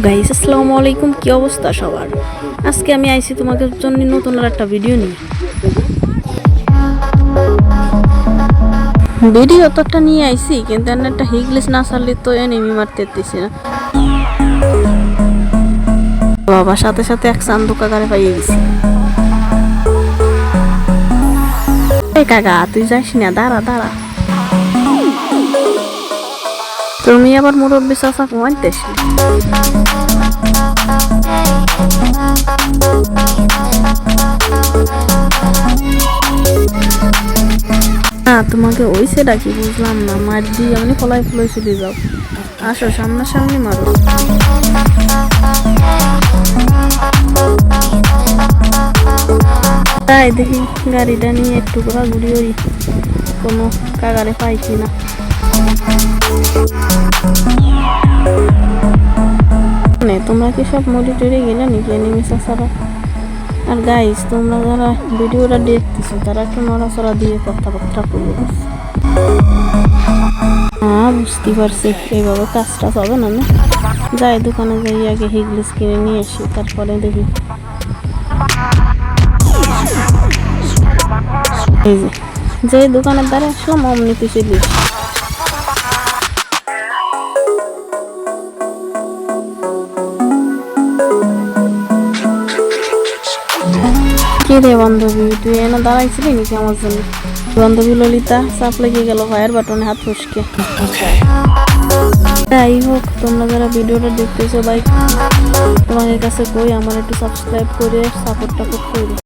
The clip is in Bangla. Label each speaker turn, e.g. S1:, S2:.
S1: গাইস, আসসালামু আলাইকুম। কি অবস্থা সবার? আজকে আমি আইছি তোমাদের জন্য নতুন একটা ভিডিও নিয়ে। ভিডিও তো একটা নিয়ে আইছি, কিন্তু একটা হিগলিস না চাললে তো এনিমি মারতে দিতেছি না। বাবা সাথে সাথে এক চান্দুকা গাড়ি পাইয়ে গেছি। এই কাকা, তুই যাস না, দাঁড়া দাঁড়া। তুমি আবার মুরব্বী চাচা ঘুমাইতেস না? তোমাকে ওই সেটা কি বুঝলাম না। মার দিয়ে এমনি ফলাই ফলাই চলে যাও। আসো, সামনাসামনি মারো। তাই দেখি গাড়িটা নিয়ে একটু করে ঘুরি ওই কোনো কাগারে পাই কিনা। তোমরা কি সব মরি টরে গেলে নাকি এনিমি চাচারা? আর গাইস, তোমরা যারা ভিডিওটা দেখতেছো তারা একটু নড়াচড়া দিয়ে কথাবার্তা করবো। হ্যাঁ, বুঝতে পারছি এইভাবে কাজটা হবে না। যাই দোকানে যাই, আগে হিগলিস কিনে নিয়ে আসি, তারপরে দেখি। এই যে দোকানের দ্বারা আসলাম অমনি পিছিয়ে দিস। কি রে বান্ধবী, তুই এনে দাঁড়াইছিলি নাকি আমার জন্য? বান্ধবী ললিতা চাপ লেগে গেল ভাইয়ের বাটনে হাত ফসকে। যাই হোক, তোমরা যারা ভিডিওটা দেখতেছো ভাই, তোমাদের কাছে কই আমার একটু সাবস্ক্রাইব করে সাপোর্টটা করো।